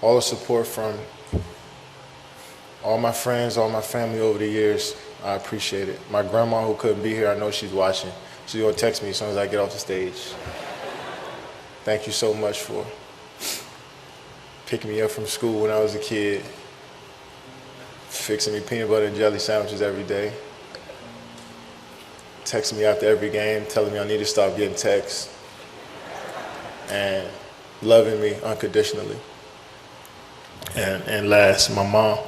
all the support from all my friends, all my family over the years. I appreciate it. My grandma, who couldn't be here, I know she's watching. She's gonna text me as soon as I get off the stage. Thank you so much for picking me up from school when I was a kid, fixing me peanut butter and jelly sandwiches every day, texting me after every game, telling me I need to stop getting texts, and loving me unconditionally. And last, my mom.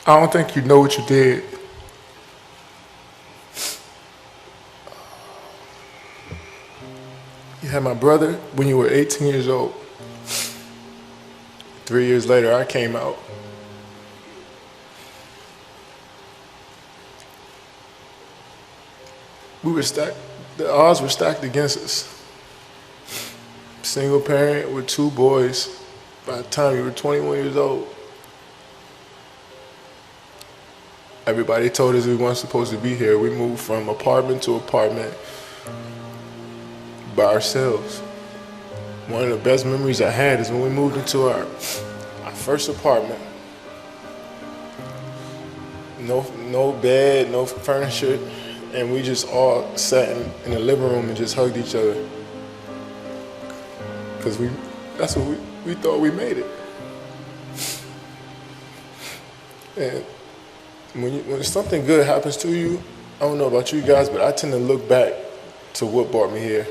I don't think you know what you did. You had my brother when you were 18 years old. 3 years later, I came out. We were stacked, the odds were stacked against us. Single parent with 2 boys by the time you were 21 years old. Everybody told us we weren't supposed to be here. We moved from apartment to apartment by ourselves. One of the best memories I had is when we moved into our first apartment. No bed, no furniture, and we just all sat in the living room and just hugged each other. Because that's what we thought we made it. And when something good happens to you, I don't know about you guys, but I tend to look back to what brought me here.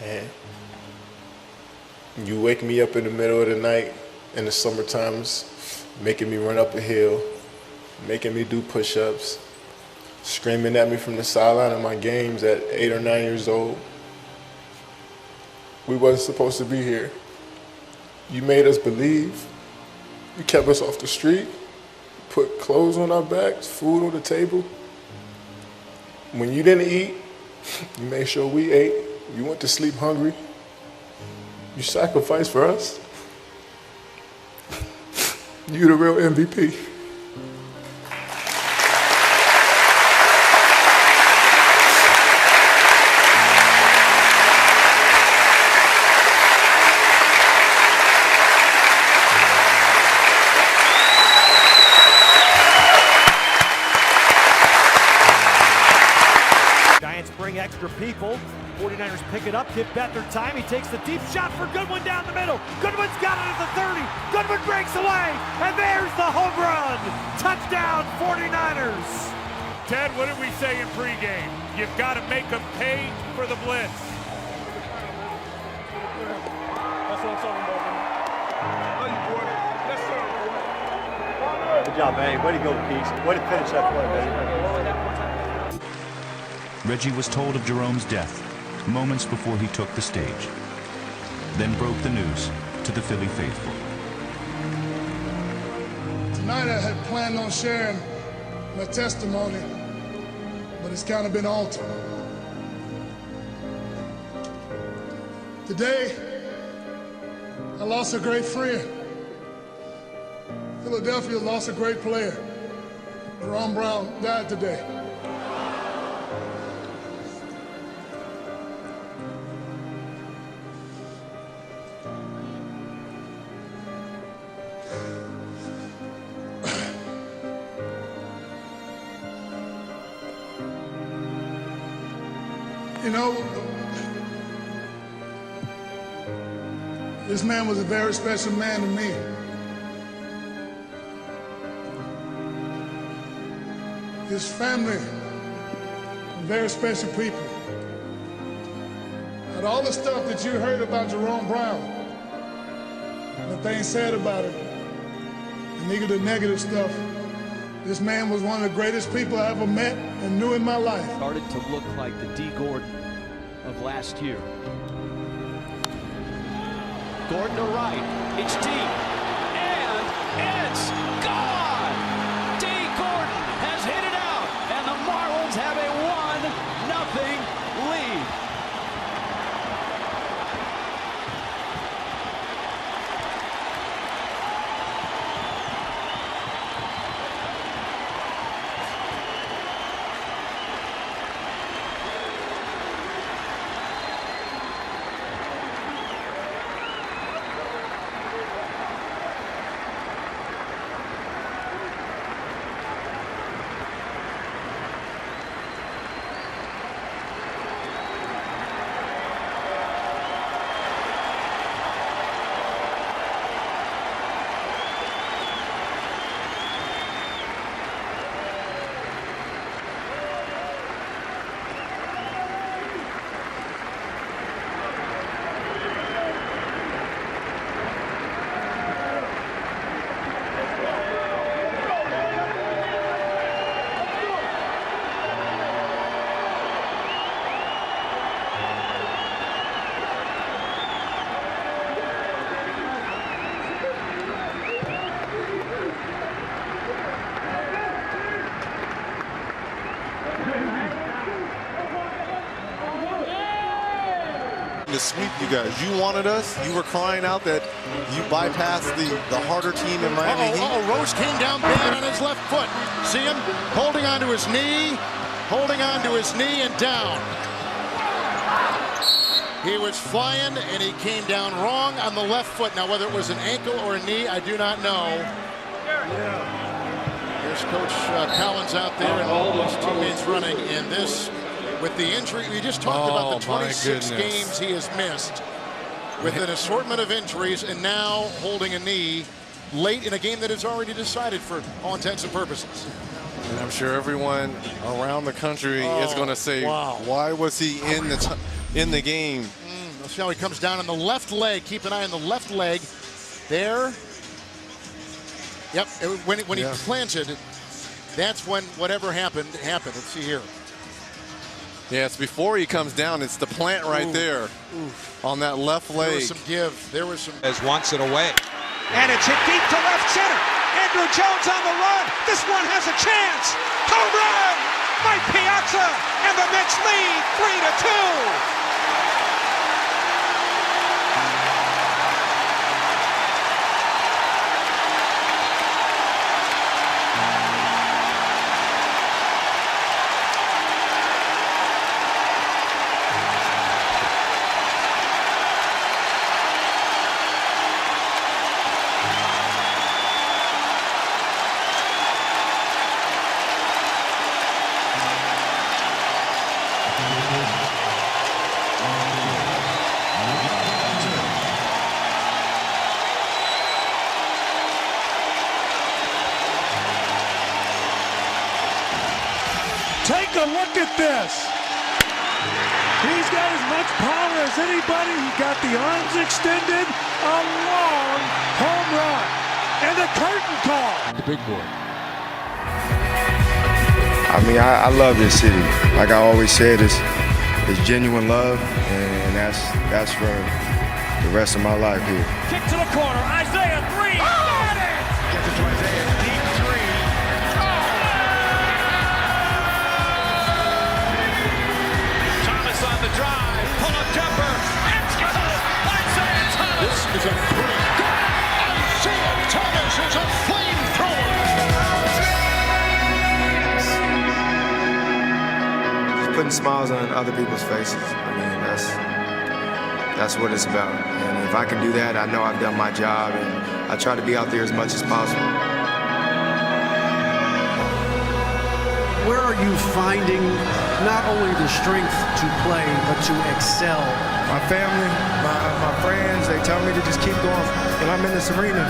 And you wake me up in the middle of the night in the summer times, making me run up a hill, making me do push-ups, screaming at me from the sideline of my games at 8 or 9 years old. We wasn't supposed to be here. You made us believe. You kept us off the street, put clothes on our backs, food on the table. When you didn't eat, you made sure we ate. You went to sleep hungry. You sacrificed for us. You the real MVP. Giants bring extra people. 49ers pick it up, give Beathard time. He takes the deep shot for Goodwin down the middle. Goodwin's got it at the 30. Goodwin breaks away, and there's the home run. Touchdown, 49ers. Ted, what did we say in pregame? You've got to make them pay for the blitz. That's what I'm talking about, man. Love you, boy. Yes, sir. Good job, man. Way to go, Keith. Way to finish that play, baby. Reggie was told of Jerome's death moments before he took the stage, then broke the news to the Philly faithful. Tonight I had planned on sharing my testimony, but it's kind of been altered. Today, I lost a great friend. Philadelphia lost a great player. Jerome Brown died today. You know, this man was a very special man to me. His family, very special people. And all the stuff that you heard about Jerome Brown, the things said about him, and even the negative stuff, this man was one of the greatest people I ever met and knew in my life. Started to look like the D. Gordon of last year. Gordon to right, it's deep, and it's gone! D. Gordon has hit it out, and the Marlins have a 1-0 lead. to sweep you guys. You wanted us. You were crying out that you bypassed the harder team in Miami Heat. Rose came down bad on his left foot. See him holding onto his knee, and down. He was flying, and he came down wrong on the left foot. Now, whether it was an ankle or a knee, I do not know. Here's Coach Collins out there, and all his teammates running. And this, with the injury, we just talked about the 26 games he has missed, with an assortment of injuries, and now holding a knee late in a game that is already decided for all intents and purposes. And I'm sure everyone around the country is going to say, why was he in the game? Let's see how he comes down on the left leg. Keep an eye on the left leg. There. Yep, when he planted, that's when whatever happened. Let's see here. Yeah, it's before he comes down. It's the plant right there on that left leg. There was some give. There was some. As wants it away. And it's hit deep to left center. Andrew Jones on the run. This one has a chance. Home run! Mike Piazza, and the Mets lead 3-2. Take a look at this. He's got as much power as anybody. He got the arms extended. A long home run. And a curtain call. The big boy. I mean, I love this city. Like I always said, it's genuine love, and that's for the rest of my life here. Kick to the corner. Isaiah 3. Got it! Gets it to Isaiah. Deep 3. Thomas on the drive. Pull-up jumper. And good. Isaiah Thomas. This is a pretty good. Isaiah Thomas is a flamethrower. Putting smiles on other people's faces. I mean, that's what it's about. And if I can do that, I know I've done my job, and I try to be out there as much as possible. Where are you finding not only the strength to play, but to excel? My family, my friends, they tell me to just keep going. When I'm in this arena,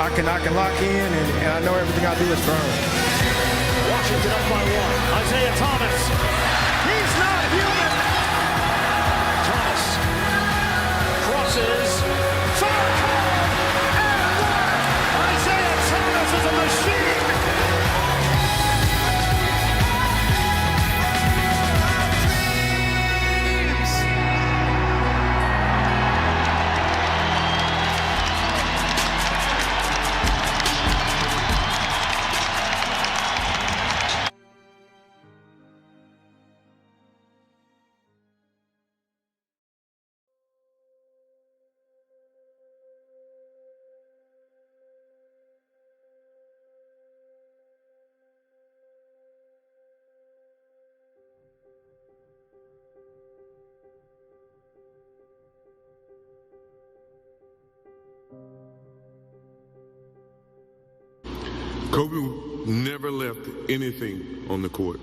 I can lock in, and I know everything I do is firm. Washington up by 1. Isaiah Thomas. He's not human. Thomas crosses. Foul call. And one. Isaiah Thomas is a machine. Kobe never left anything on the court.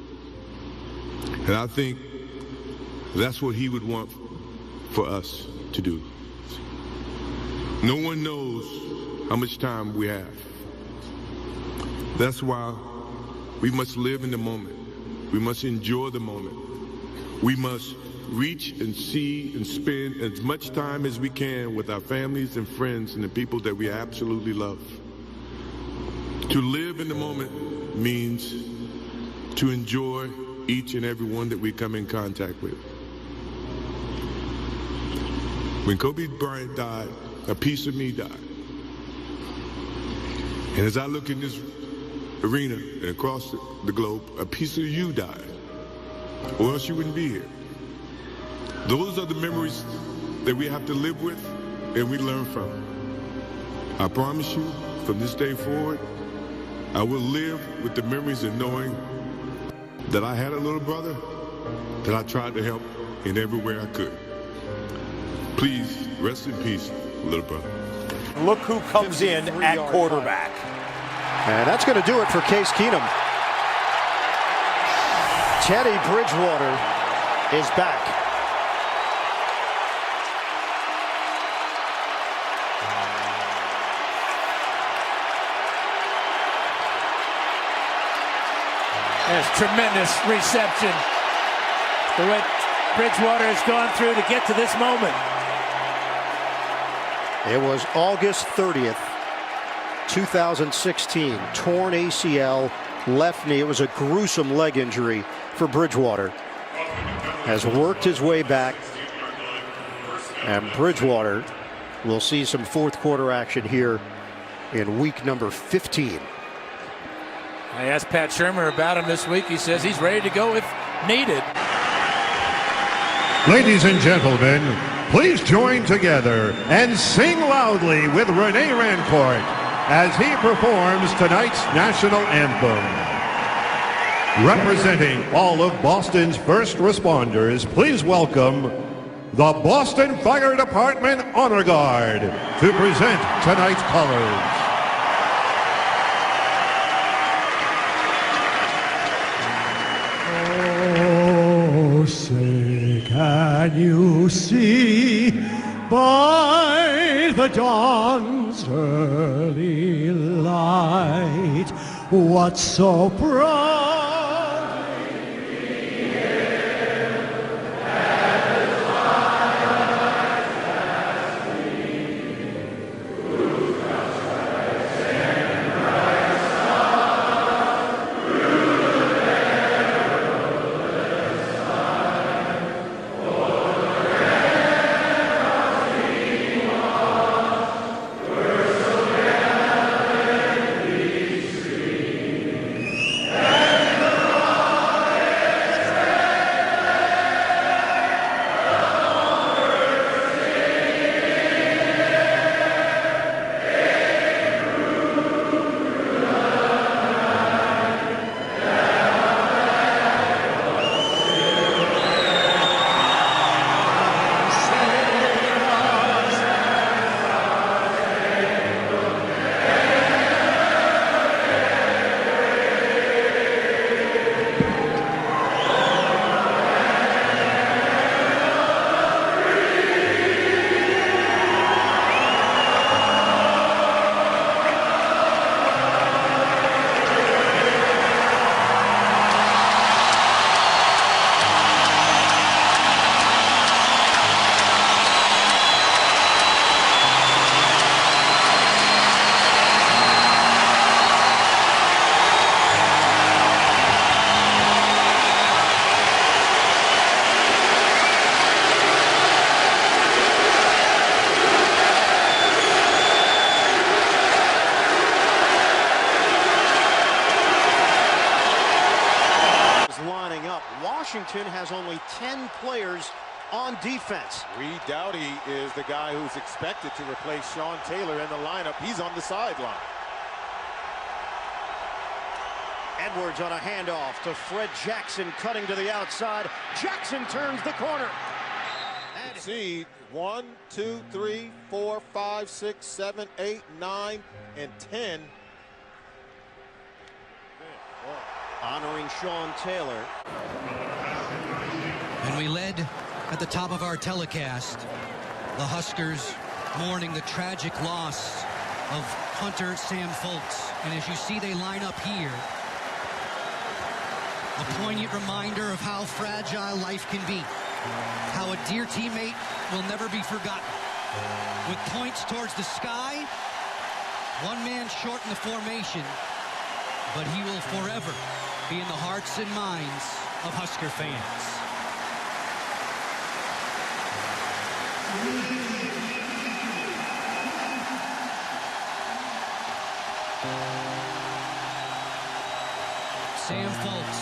And I think that's what he would want for us to do. No one knows how much time we have. That's why we must live in the moment. We must enjoy the moment. We must reach and see and spend as much time as we can with our families and friends and the people that we absolutely love. To live in the moment means to enjoy each and every one that we come in contact with. When Kobe Bryant died, a piece of me died. And as I look in this arena and across the globe, a piece of you died, or else you wouldn't be here. Those are the memories that we have to live with and we learn from. I promise you, from this day forward, I will live with the memories of knowing that I had a little brother that I tried to help in every way I could. Please, rest in peace, little brother. Look who comes in at quarterback. And that's going to do it for Case Keenum. Teddy Bridgewater is back. There's tremendous reception. The way Bridgewater has gone through to get to this moment. It was August 30th, 2016. Torn ACL, left knee. It was a gruesome leg injury for Bridgewater. Has worked his way back. And Bridgewater will see some fourth quarter action here in week number 15. I asked Pat Shermer about him this week. He says he's ready to go if needed. Ladies and gentlemen, please join together and sing loudly with Rene Rancourt as he performs tonight's national anthem. Representing all of Boston's first responders, please welcome the Boston Fire Department Honor Guard to present tonight's colors. Say, can you see by the dawn's early light what so proudly Washington has only 10 players on defense. Reed Doughty is the guy who's expected to replace Sean Taylor in the lineup. He's on the sideline. Edwards on a handoff to Fred Jackson, cutting to the outside. Jackson turns the corner. And see, 1, 2, 3, 4, 5, 6, 7, 8, 9, and 10. Honoring Sean Taylor. And we led at the top of our telecast, the Huskers mourning the tragic loss of Hunter Sam Foltz. And as you see, they line up here. A poignant reminder of how fragile life can be. How a dear teammate will never be forgotten. With points towards the sky, one man short in the formation, but he will forever be in the hearts and minds of Husker fans. Sam Foltz,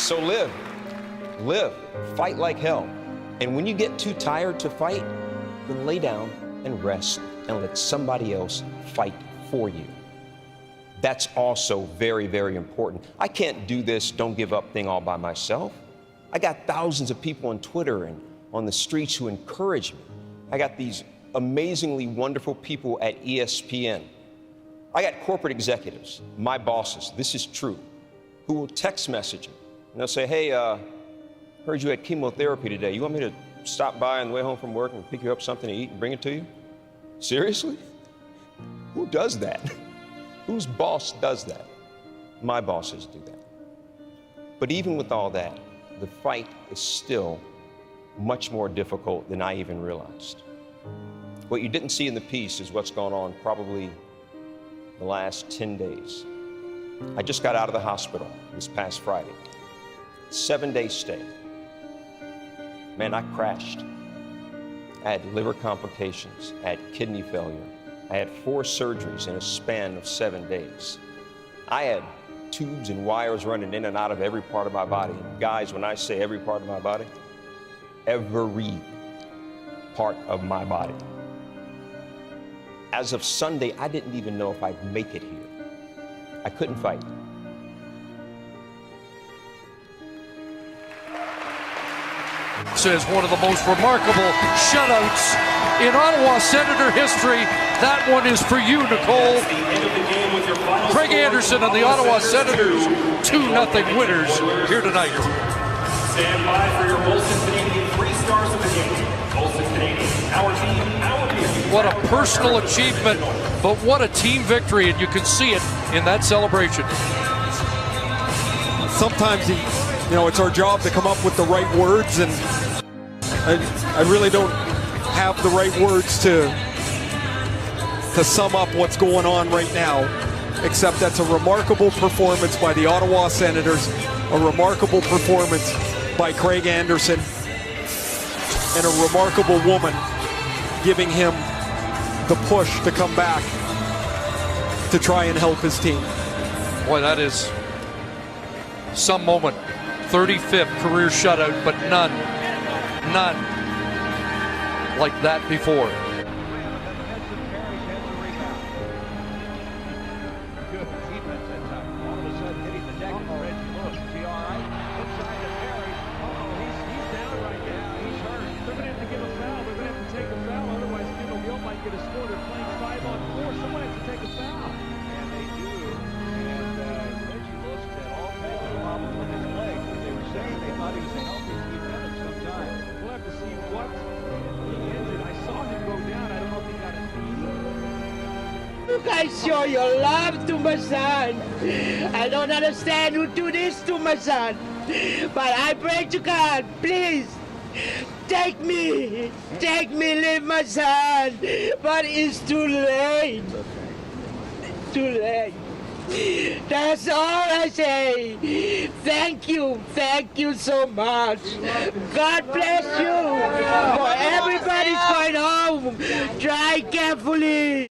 So live, fight like hell. And when you get too tired to fight, then lay down and rest and let somebody else fight for you. That's also very, very important. I can't do this don't give up thing all by myself. I got thousands of people on Twitter and on the streets who encourage me. I got these amazingly wonderful people at ESPN. I got corporate executives, my bosses, this is true, who will text message me. And they'll say, hey, heard you had chemotherapy today. You want me to stop by on the way home from work and pick you up something to eat and bring it to you? Seriously? Who does that? Whose boss does that? My bosses do that. But even with all that, the fight is still much more difficult than I even realized. What you didn't see in the piece is what's gone on probably the last 10 days. I just got out of the hospital this past Friday. 7-day stay. Man, I crashed. I had liver complications, I had kidney failure. I had 4 surgeries in a span of 7 days. I had tubes and wires running in and out of every part of my body. Guys, when I say every part of my body, every part of my body. As of Sunday, I didn't even know if I'd make it here. I couldn't fight. Says one of the most remarkable shutouts in Ottawa Senator history. That one is for you, Nicole. Craig Anderson and the Ottawa Senators, 2-0 winners here tonight. Stand by for your Molson Canadian 3 stars of the game. Molson Canadian, our team, our team. What a personal achievement, but what a team victory, and you can see it in that celebration. Sometimes, it's our job to come up with the right words, and I really don't have the right words to sum up what's going on right now, except that's a remarkable performance by the Ottawa Senators, a remarkable performance by Craig Anderson, and a remarkable woman giving him the push to come back to try and help his team. Boy, that is some moment. 35th career shutout, but none like that before. You guys show your love to my son. I don't understand who do this to my son. But I pray to God, please, take me, leave my son. But it's too late. Too late. That's all I say. Thank you so much. God bless you. For everybody's going home, drive carefully.